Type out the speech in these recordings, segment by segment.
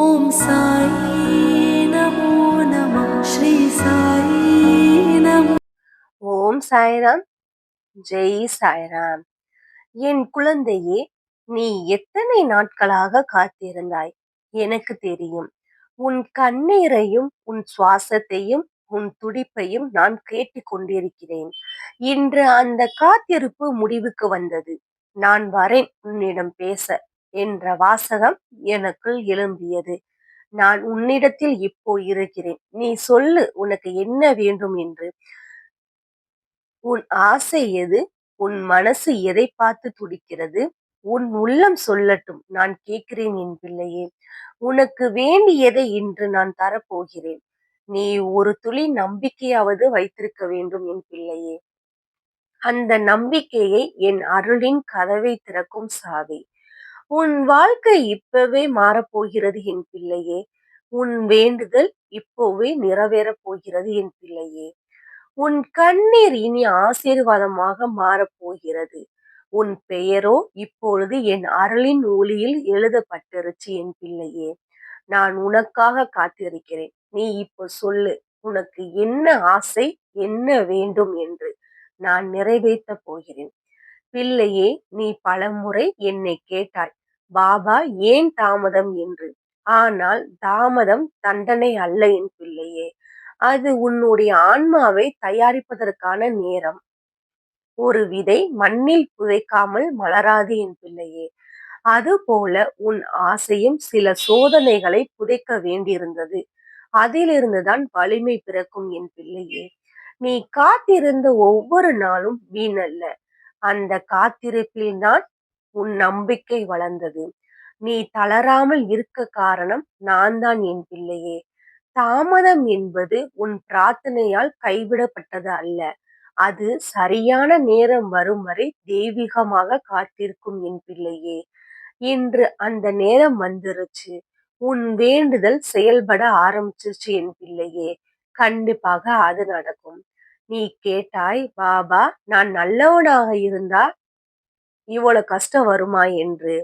ஓம் சாயி நமோ நம ஸ்ரீ சாயி நமோ. ஓம் சாய்ராம். ஜெய் சாய்ராம். என் குழந்தையே, நீ எத்தனை நாட்களாக காத்திருந்தாய் எனக்கு தெரியும். உன் கண்ணீரையும் உன் சுவாசத்தையும் உன் துடிப்பையும் நான் கேட்டுக் கொண்டிருக்கிறேன். இன்று அந்த காத்திருப்பு முடிவுக்கு வந்தது. நான் வரேன் உன்னிடம் பேச என்ற வாசகம் எனக்குள் எழும்பியது. நான் உன்னிடத்தில் இப்போ இருக்கிறேன். நீ சொல்லு, உனக்கு என்ன வேண்டும் என்று. உன் ஆசை எது? உன் மனசு எதை பார்த்து துடிக்கிறது? உன் உள்ளம் சொல்லட்டும், நான் கேட்கிறேன் என் பிள்ளையே. உனக்கு வேண்டியதை இன்று நான் தரப்போகிறேன். நீ ஒரு துளி நம்பிக்கையாவது வைத்திருக்க வேண்டும் என் பிள்ளையே. அந்த நம்பிக்கையை என் அருளின் கதவை திறக்கும் சாவி. உன் வாழ்க்கை இப்பவே மாறப்போகிறது என் பிள்ளையே. உன் வேண்டுதல் இப்போவே நிறைவேறப் போகிறது என் பிள்ளையே. உன் கண்ணீர் இனி ஆசீர்வாதமாக மாறப்போகிறது. உன் பெயரோ இப்பொழுது என் அருளின் ஒளியில் எழுதப்பட்டிருச்சு என் பிள்ளையே. நான் உனக்காக காத்திருக்கிறேன். நீ இப்போ சொல்லு, உனக்கு என்ன ஆசை, என்ன வேண்டும் என்று நான் நிறைவேற்றப் போகிறேன். பிள்ளையே, நீ பலமுறை என்னை கேட்டாய், பாபா ஏன் தாமதம் என்று. ஆனால் தாமதம் தண்டனை அல்ல என் பிள்ளையே. அது உன்னுடைய ஆன்மாவை தயாரிப்பதற்கான நேரம். ஒரு விதை மண்ணில் புதைக்காமல் மலராது என் பிள்ளையே. அதுபோல உன் ஆசையும் சில சோதனைகளை புதைக்க வேண்டியிருந்தது. அதிலிருந்துதான் வலிமை பிறக்கும் என் பிள்ளையே. நீ காத்திருந்த ஒவ்வொரு நாளும் வீணல்ல. அந்த காத்திருப்பில்தான் உன் நம்பிக்கை வளர்ந்தது. நீ தளராமல் இருக்க காரணம் நான் தான் என் பிள்ளையே. தாமதம் என்பது உன் பிரார்த்தனையால் கைவிடப்பட்டது அல்ல. அது சரியான நேரம் வரும் வரை தெய்வீகமாக காத்திருக்கும் என் பிள்ளையே. இன்று அந்த நேரம் வந்துருச்சு. உன் வேண்டுதல் செயல்பட ஆரம்பிச்சிருச்சு என் பிள்ளையே. கண்டிப்பாக அது நடக்கும். நீ கேட்டாய், பாபா, நான் நல்லவனாக இருந்தா இவ்வளவு கஷ்டம் வருமா என்று.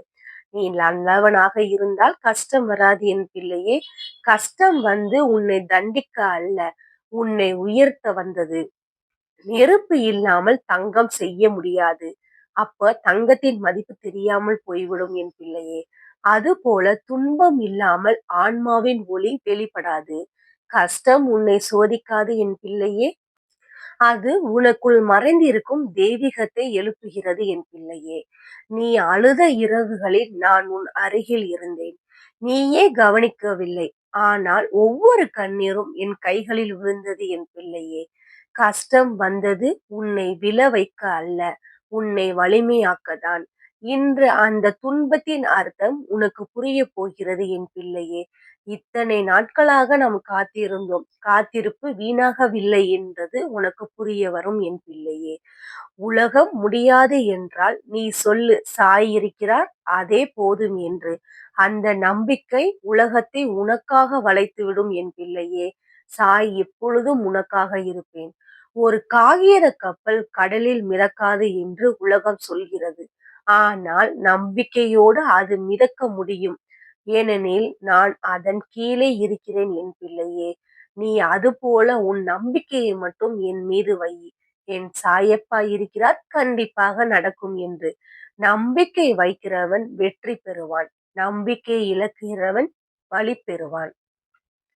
நீ நல்லவனாக இருந்தால் கஷ்டம் வராது என் பிள்ளையே. கஷ்டம் வந்து உன்னை தண்டிக்க அல்ல, உன்னை உயர்த்த வந்தது. நெருப்பு இல்லாமல் தங்கம் செய்ய முடியாது. அப்ப தங்கத்தின் மதிப்பு தெரியாமல் போய்விடும் என் பிள்ளையே. அதுபோல துன்பம் இல்லாமல் ஆன்மாவின் ஒளி வெளிப்படாது. கஷ்டம் உன்னை சோதிக்காது என் பிள்ளையே. அது உனக்குள் மறைந்திருக்கும் தெய்வீகத்தை எழுப்புகிறது என் பிள்ளையே. நீ அழுத இரவுகளில் நான் உன் அருகில் இருந்தேன். நீயே கவனிக்கவில்லை. ஆனால் ஒவ்வொரு கண்ணீரும் என் கைகளில் விழுந்தது என் பிள்ளையே. கஷ்டம் வந்தது உன்னை விழ வைக்க அல்ல, உன்னை வலிமையாக்கத்தான். இன்று அந்த துன்பத்தின் அர்த்தம் உனக்கு புரிய போகிறது என் பிள்ளையே. இத்தனை நாட்களாக நாம் காத்திருந்தோம். காத்திருப்பு வீணாகவில்லை என்றது உனக்கு புரிய வரும் என் பிள்ளையே. உலகம் முடியாது என்றால் நீ சொல்லு, சாய் இருக்கிறார், அதே போதும் என்று. அந்த நம்பிக்கை உலகத்தை உனக்காக வளைத்துவிடும் என் பிள்ளையே. சாய் எப்பொழுதும் உனக்காக இருப்பேன். ஒரு காகித கப்பல் கடலில் மிதக்காது என்று உலகம் சொல்கிறது. ஆனால் நம்பிக்கையோடு அது மிதக்க முடியும். ஏனெனில் நான் அதன் கீழே இருக்கிறேன் என் பிள்ளையே. நீ அதுபோல உன் நம்பிக்கையை மட்டும் என் மீது வை. என் சாயப்பா இருக்கிறார், கண்டிப்பாக நடக்கும் என்று. நம்பிக்கை வைக்கிறவன் வெற்றி பெறுவான். நம்பிக்கை இழக்கிறவன் வழி பெறுவான்.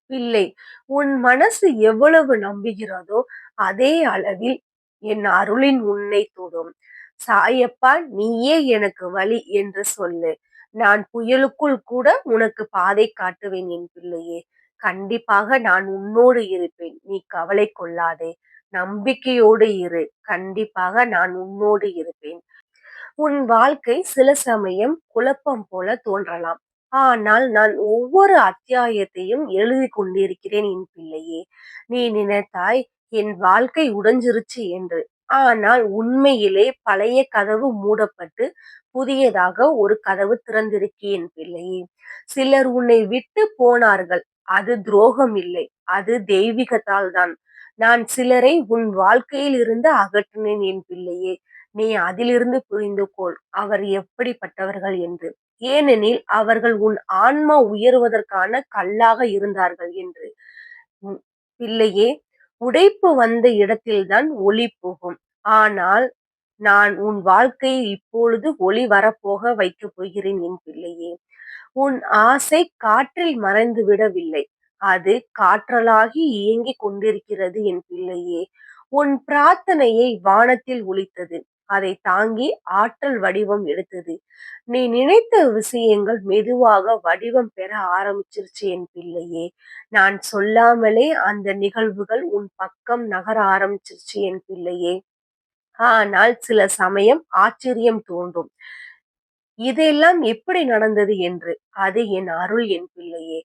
பிள்ளை, உன் மனசு எவ்வளவு நம்புகிறதோ அதே அளவில் என் அருளின் உன்னை தொடும். சாயப்பா, நீயே எனக்கு வழி என்று சொல்லு. நான் புயலுக்குள் கூட உனக்கு பாதை காட்டுவேன் என் பிள்ளையே. கண்டிப்பாக நான் உன்னோடு இருப்பேன். நீ கவலை கொள்ளாதே. நம்பிக்கையோடு இரு. கண்டிப்பாக நான் உன்னோடு இருப்பேன். உன் வாழ்க்கை சில சமயம் குழப்பம் போல தோன்றலாம். ஆனால் நான் ஒவ்வொரு அத்தியாயத்தையும் எழுதி கொண்டிருக்கிறேன் என் பிள்ளையே. நீ நினைத்தாய் என் வாழ்க்கை உடைஞ்சிருச்சு என்று. ஆனால் உண்மையிலே பழைய கதவு மூடப்பட்டு புதியதாக ஒரு கதவு திறந்திருக்கு என் பிள்ளையே. சிலர் உன்னை விட்டு போனார்கள். அது துரோகம் இல்லை, அது தெய்வீகத்தால் தான். நான் சிலரை உன் வாழ்க்கையில் இருந்து அகற்றினேன் என் பிள்ளையே. நீ அதிலிருந்து புரிந்து கொள் அவர் எப்படிப்பட்டவர்கள் என்று. ஏனெனில் அவர்கள் உன் ஆன்மா உயருவதற்கான கல்லாக இருந்தார்கள் என்று. உம் பிள்ளையே, உடைப்பு வந்த இடத்தில்தான் ஒளி போகும். ஆனால் நான் உன் வாழ்க்கையை இப்பொழுது ஒளி வரப்போக வைக்கப் போகிறேன் என் பிள்ளையே. உன் ஆசை காற்றில் மறைந்து விடவில்லை. அது காற்றலாகி இயங்கிக் கொண்டிருக்கிறது என் பிள்ளையே. உன் பிரார்த்தனையை வானத்தில் ஒலித்தது. அதை தாங்கி ஆற்றல் வடிவம் எடுத்தது. நீ நினைத்த விஷயங்கள் மெதுவாக வடிவம் பெற ஆரம்பிச்சிருச்சு என் பிள்ளையே. நான் சொல்லாமலே அந்த நிகழ்வுகள் உன் பக்கம் நகர ஆரம்பிச்சிருச்சு என் பிள்ளையே. ஆனால் சில சமயம் ஆச்சரியம் தோன்றும். இதெல்லாம் எப்படி நடந்தது என்று. அது என் அருள் என் பிள்ளையே.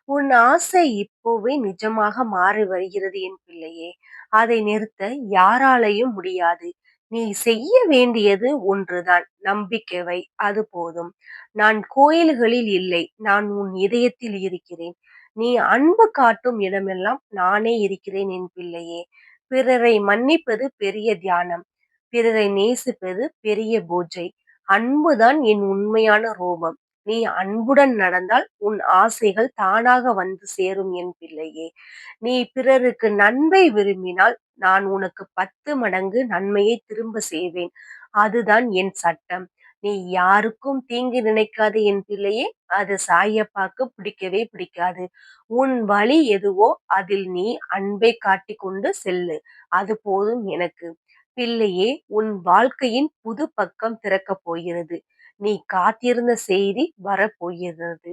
உன் ஆசை இப்போவே நிஜமாக மாறி வருகிறது என் பிள்ளையே. அதை நிறுத்த யாராலையும் முடியாது. நீ செய்ய வேண்டியது ஒன்றுதான். நம்பிக்கை வை. அது போதும். நான் கோயில்களில் இல்லை. நான் உன் இதயத்தில் இருக்கிறேன். நீ அன்பு காட்டும் இடமெல்லாம் நானே இருக்கிறேன் என் பிள்ளையே. பிறரை மன்னிப்பது பெரிய தியானம். பிறரை நேசிப்பது பெரிய பூஜை. அன்புதான் என் உண்மையான ரூபம். நீ அன்புடன் நடந்தால் உன் ஆசைகள் தானாக வந்து சேரும் என் பிள்ளையே. நீ பிறருக்கு நன்மை விரும்பினால் நான் உனக்கு 10 மடங்கு நன்மையை திரும்ப செய்வேன். அதுதான் என் சட்டம். நீ யாருக்கும் தீங்கு நினைக்காதே என் பிள்ளையே. அது சாயப்பாக்கு பிடிக்கவே பிடிக்காது. உன் வழி எதுவோ அதில் நீ அன்பை காட்டிக் கொண்டு செல்லு. அது போதும் எனக்கு. பிள்ளையே, உன் வாழ்க்கையின் புது பக்கம் திறக்கப் போகிறது. நீ காத்திருந்த செய்தி வரப்போகிறது.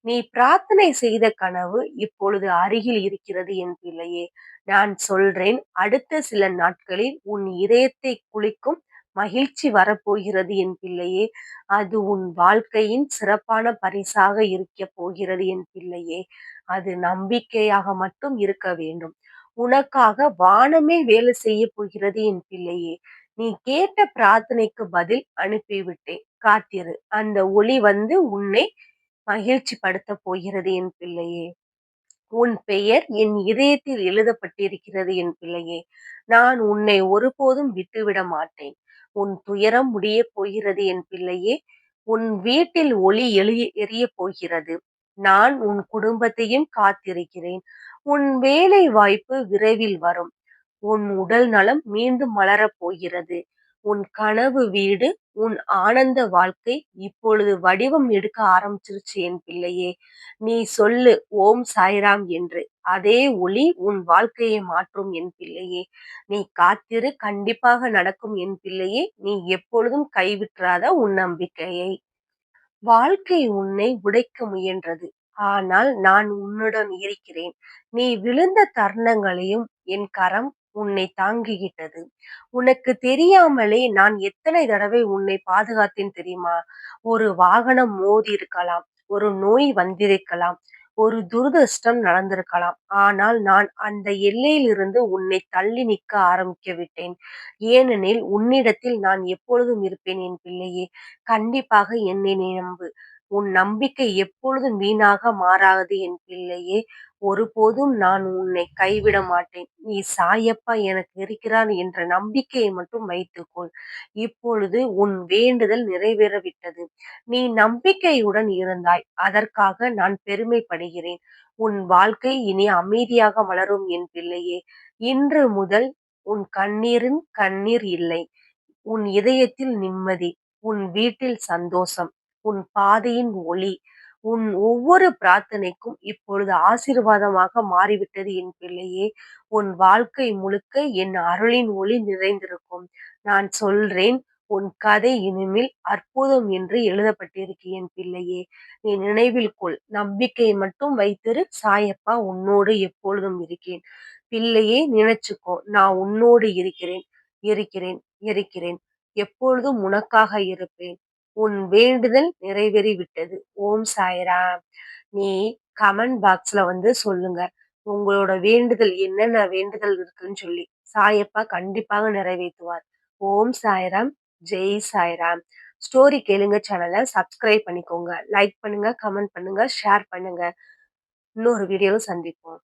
நீ பிரார்த்தனை செய்த கனவு இப்பொழுது அருகில் இருக்கிறது என் பிள்ளையே. நான் சொல்றேன், அடுத்த சில நாட்களில் உன் இதயத்தை குளிக்கும் மகிழ்ச்சி வரப்போகிறது என் பிள்ளையே. அது உன் வாழ்க்கையின் சிறப்பான பரிசாக இருக்கப் போகிறது என் பிள்ளையே. அது நம்பிக்கையாக மட்டும் இருக்க வேண்டும். உனக்காக வானமே வேலை செய்ய போகிறது என் பிள்ளையே. நீ கேட்ட பிரார்த்தனைக்கு பதில் அனுப்பிவிட்டேன். காத்திரு. அந்த ஒளி வந்து உன்னை மகிழ்ச்சி படுத்த போகிறது என் பிள்ளையே. உன் பெயர் என் இதயத்தில் எழுதப்பட்டிருக்கிறது என் பிள்ளையே. நான் உன்னை ஒருபோதும் விட்டுவிட மாட்டேன். உன் துயரம் முடியப் போகிறது என் பிள்ளையே. உன் வீட்டில் ஒளி எரியப் போகிறது. நான் உன் குடும்பத்தையும் காத்திருக்கிறேன். உன் வேலை வாய்ப்பு விரைவில் வரும். உன் உடல் நலம் மீண்டும் மலரப் போகிறது. உன் கனவு வீடு, உன் ஆனந்த வாழ்க்கை இப்பொழுது வடிவம் எடுக்க ஆரம்பிச்சிருச்சு என் பிள்ளையே. நீ சொல்லு ஓம் சாய்ராம் என்று. அதே ஒளி உன் வாழ்க்கையை மாற்றும் என் பிள்ளையே. நீ காத்திரு, கண்டிப்பாக நடக்கும் என் பிள்ளையே. நீ எப்பொழுதும் கைவிட்றாத உன் நம்பிக்கையை. வாழ்க்கை உன்னை உடைக்க முயன்றது. ஆனால் நான் உன்னுடன் இருக்கிறேன். நீ விழுந்த தருணங்களையும் என் கரம் உன்னை தாங்கிக்கிட்டது. உனக்கு தெரியாமலே நான் எத்தனை தடவை உன்னை பாதுகாத்தேன் தெரியுமா? ஒரு வாகனம் மோதி இருக்கலாம். ஒரு நோய் வந்திருக்கலாம். ஒரு துரதிர்ஷ்டம் நடந்திருக்கலாம். ஆனால் நான் அந்த எல்லையிலிருந்து உன்னை தள்ளி நிற்க ஆரம்பிக்க விட்டேன். ஏனெனில் உன்னிடத்தில் நான் எப்பொழுதும் இருப்பேன் என் பிள்ளையே. கண்டிப்பாக என்னை நீ நம்பு. உன் நம்பிக்கை எப்பொழுதும் வீணாக மாறாது என் பிள்ளையே. ஒருபோதும் நான் உன்னை கைவிட மாட்டேன். நீ சாயப்பா எனக்கு இருக்கிறான் என்ற நம்பிக்கையை மட்டும் வைத்துக்கொள். இப்பொழுது உன் வேண்டுதல் நிறைவேறவிட்டது. நீ நம்பிக்கையுடன் இருந்தாய். அதற்காக நான் பெருமைப்படுகிறேன். உன் வாழ்க்கை இனி அமைதியாக மலரும் என் பிள்ளையே. இன்று முதல் உன் கண்ணீரின் கண்ணீர் இல்லை. உன் இதயத்தில் நிம்மதி. உன் வீட்டில் சந்தோஷம். உன் பாதையின் ஒளி. உன் ஒவ்வொரு பிரார்த்தனைக்கும் இப்பொழுது ஆசீர்வாதமாக மாறிவிட்டது என் பிள்ளையே. உன் வாழ்க்கை முழுக்க என் அருளின் ஒளி நிறைந்திருக்கும். நான் சொல்றேன், உன் கதை இனிமேல் அற்புதம் என்று எழுதப்பட்டிருக்கு என் பிள்ளையே. நீ நினைவில் கொள். நம்பிக்கை மட்டும் வைத்திரு. சாயப்பா உன்னோடு எப்பொழுதும் இருக்கேன். பிள்ளையே, நினைச்சுக்கோ, நான் உன்னோடு இருக்கிறேன், இருக்கிறேன், இருக்கிறேன். எப்பொழுதும் உனக்காக இருப்பேன். உன் வேண்டுதல் நிறைவேறி விட்டது. ஓம் சாய்ராம். நீ கமெண்ட் பாக்ஸ்ல வந்து சொல்லுங்க. உங்களோட வேண்டுதல் என்னென்ன வேண்டுதல் இருக்குன்னு சொல்லி. சாயப்பா கண்டிப்பாக நிறைவேற்றுவார். ஓம் சாய்ராம். ஜெய் சாய்ராம். ஸ்டோரி கேளுங்க சேனலை சப்ஸ்கிரைப் பண்ணிக்கோங்க. லைக் பண்ணுங்க, கமெண்ட் பண்ணுங்க, ஷேர் பண்ணுங்க. இன்னொரு வீடியோவில் சந்திப்போம்.